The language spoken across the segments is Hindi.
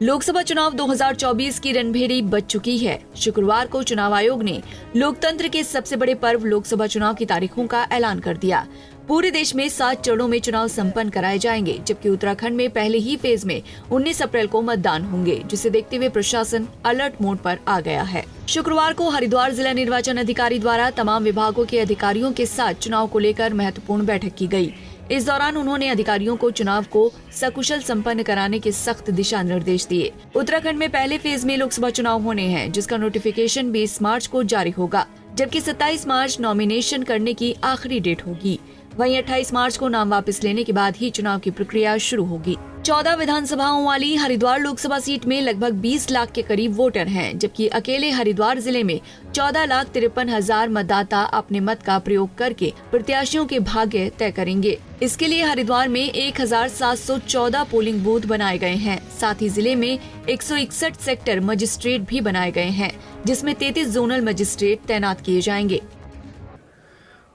लोकसभा चुनाव 2024 की रणभेरी बज चुकी है। शुक्रवार को चुनाव आयोग ने लोकतंत्र के सबसे बड़े पर्व लोकसभा चुनाव की तारीखों का ऐलान कर दिया। पूरे देश में 7 चरणों में चुनाव संपन्न कराए जाएंगे, जबकि उत्तराखंड में पहले ही फेज में 19 अप्रैल को मतदान होंगे, जिसे देखते हुए प्रशासन अलर्ट मोड पर आ गया है। शुक्रवार को हरिद्वार जिला निर्वाचन अधिकारी द्वारा तमाम विभागों के अधिकारियों के साथ चुनाव को लेकर महत्वपूर्ण बैठक की गई। इस दौरान उन्होंने अधिकारियों को चुनाव को सकुशल संपन्न कराने के सख्त दिशा निर्देश दिए। उत्तराखंड में पहले फेज में लोकसभा चुनाव होने हैं, जिसका नोटिफिकेशन 20 मार्च को जारी होगा, जबकि 27 मार्च नॉमिनेशन करने की आखिरी डेट होगी। वहीं 28 मार्च को नाम वापस लेने के बाद ही चुनाव की प्रक्रिया शुरू होगी। 14 विधानसभाओं वाली हरिद्वार लोकसभा सीट में लगभग 20 लाख के करीब वोटर हैं, जबकि अकेले हरिद्वार जिले में 14,53,000 मतदाता अपने मत का प्रयोग करके प्रत्याशियों के भाग्य तय करेंगे। इसके लिए हरिद्वार में 1,714 पोलिंग बूथ बनाए गए हैं। साथ ही जिले में 161 सेक्टर मजिस्ट्रेट भी बनाए गए हैं, जिसमें 33 जोनल मजिस्ट्रेट तैनात किए जाएंगे।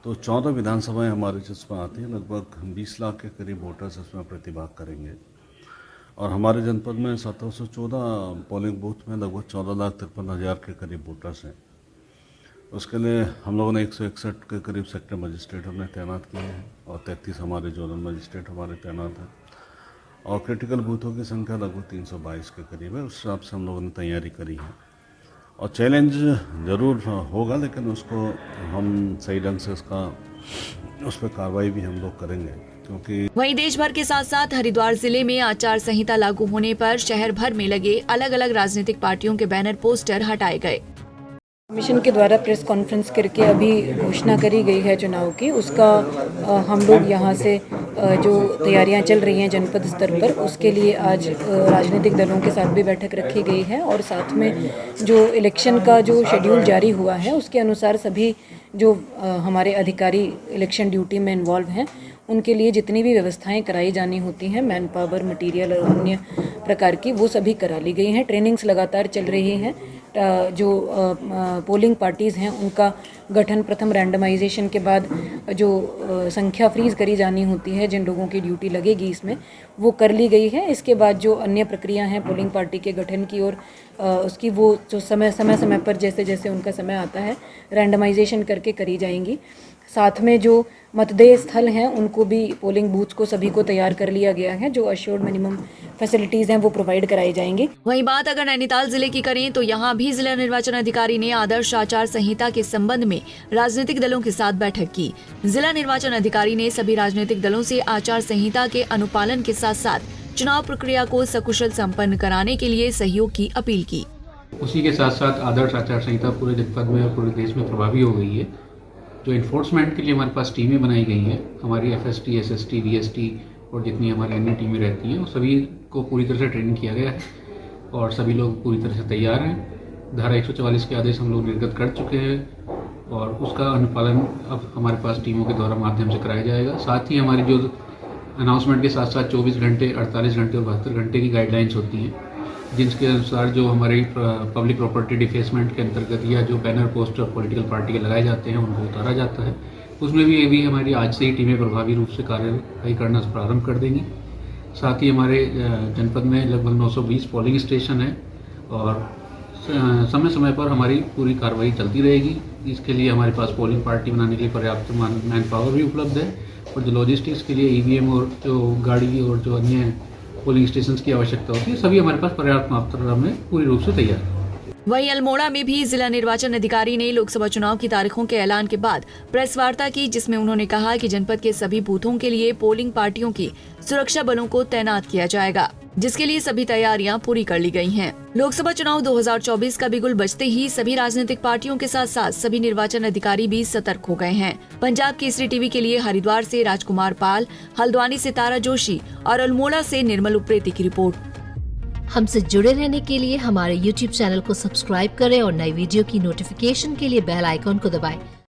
तो 14 विधानसभाएं हमारे जिसमें आती हैं, लगभग 20 लाख के करीब वोटर्स इसमें प्रतिभाग करेंगे। और हमारे जनपद में 1714 पोलिंग बूथ में लगभग 14,53,000 के करीब वोटर्स हैं। उसके लिए हम लोगों ने 161 के करीब सेक्टर मजिस्ट्रेट हमने तैनात किए हैं और 33 हमारे जोनल मजिस्ट्रेट हमारे तैनात हैं। और क्रिटिकल बूथों की संख्या लगभग 322 के करीब है। उस हिसाब से हम लोगों ने तैयारी करी है और चैलेंज ज़रूर होगा, लेकिन उसको हम सही ढंग से उस पर कार्रवाई भी हम लोग करेंगे, क्योंकि वहीं देश भर के साथ साथ हरिद्वार जिले में आचार संहिता लागू होने पर शहर भर में लगे अलग अलग राजनीतिक पार्टियों के बैनर पोस्टर हटाए गए। कमीशन के द्वारा प्रेस कॉन्फ्रेंस करके अभी घोषणा करी गई है चुनाव की, उसका हम लोग यहाँ से जो तैयारियां चल रही हैं जनपद स्तर पर, उसके लिए आज राजनीतिक दलों के साथ भी बैठक रखी गई है। और साथ में जो इलेक्शन का जो शेड्यूल जारी हुआ है, उसके अनुसार सभी जो हमारे अधिकारी इलेक्शन ड्यूटी में इन्वॉल्व हैं, उनके लिए जितनी भी व्यवस्थाएं कराई जानी होती हैं, मैन पावर, मटीरियल और अन्य प्रकार की, वो सभी करा ली गई हैं। ट्रेनिंग्स लगातार चल रही हैं। जो पोलिंग पार्टीज़ हैं, उनका गठन प्रथम रैंडमाइजेशन के बाद जो संख्या फ्रीज करी जानी होती है, जिन लोगों की ड्यूटी लगेगी इसमें, वो कर ली गई है। इसके बाद जो अन्य प्रक्रिया हैं पोलिंग पार्टी के गठन की और उसकी, वो जो समय पर जैसे जैसे उनका समय आता है रैंडमाइजेशन करके करी जाएंगी। साथ में जो मतदेय स्थल हैं, उनको भी पोलिंग बूथ को सभी को तैयार कर लिया गया है। जो अश्योर्ड मिनिमम फैसिलिटीज हैं वो प्रोवाइड कराई जाएंगी। वहीं बात अगर नैनीताल जिले की करें तो यहाँ भी जिला निर्वाचन अधिकारी ने आदर्श आचार संहिता के संबंध में राजनीतिक दलों के साथ बैठक की। जिला निर्वाचन अधिकारी ने सभी राजनीतिक दलों से आचार संहिता के अनुपालन के साथ साथ चुनाव प्रक्रिया को सकुशल संपन्न कराने के लिए सहयोग की अपील की। उसी के साथ साथ आदर्श आचार संहिता पूरे जनपद में और पूरे देश में प्रभावी हो गई है। जो इन्फोर्समेंट के लिए हमारे पास टीमें बनाई गई हैं, हमारी FST, SST, VST और जितनी हमारी अन्य टीमें रहती हैं, वो सभी को पूरी तरह से ट्रेनिंग किया गया है और सभी लोग पूरी तरह से तैयार हैं। धारा 144 के आदेश हम लोग निर्गत कर चुके हैं और उसका अनुपालन अब हमारे पास टीमों के द्वारा माध्यम से कराया जाएगा। साथ ही हमारी जो अनाउंसमेंट के साथ साथ 24 घंटे, 48 घंटे और 72 घंटे की गाइडलाइंस होती हैं, जिनके अनुसार जो हमारी पब्लिक प्रॉपर्टी डिफेसमेंट के अंतर्गत या जो बैनर पोस्टर पॉलिटिकल पार्टी के लगाए जाते हैं, उनको उतारा जाता है। उसमें भी ये भी हमारी आज से ही टीमें प्रभावी रूप से कार्यवाही करना प्रारंभ कर देंगी। साथ ही हमारे जनपद में लगभग 920 पोलिंग स्टेशन है और समय समय पर हमारी पूरी कार्रवाई चलती रहेगी। इसके लिए हमारे पास पोलिंग पार्टी बनाने के लिए पर्याप्त मैन पावर भी उपलब्ध है और जो लॉजिस्टिक्स के लिए EVM और जो गाड़ी और जो अन्य पोलिंग स्टेशन की आवश्यकता होती है, सभी हमारे पास पर्याप्त मात्रा में पूरी रूप से तैयार है। वहीं अल्मोड़ा में भी जिला निर्वाचन अधिकारी ने लोकसभा चुनाव की तारीखों के ऐलान के बाद प्रेस वार्ता की, जिसमें उन्होंने कहा कि जनपद के सभी बूथों के लिए पोलिंग पार्टियों की सुरक्षा बलों को तैनात किया जाएगा, जिसके लिए सभी तैयारियां पूरी कर ली गई हैं। लोकसभा चुनाव 2024 का बिगुल बजते ही सभी राजनीतिक पार्टियों के साथ साथ सभी निर्वाचन अधिकारी भी सतर्क हो गए हैं। पंजाब केसरी टीवी के लिए हरिद्वार से राजकुमार पाल, हल्द्वानी से तारा जोशी और अल्मोड़ा से निर्मल उप्रेती की रिपोर्ट। हमसे जुड़े रहने के लिए हमारे YouTube चैनल को सब्सक्राइब करें और नई वीडियो की नोटिफिकेशन के लिए बेल आइकॉन को दबाएं।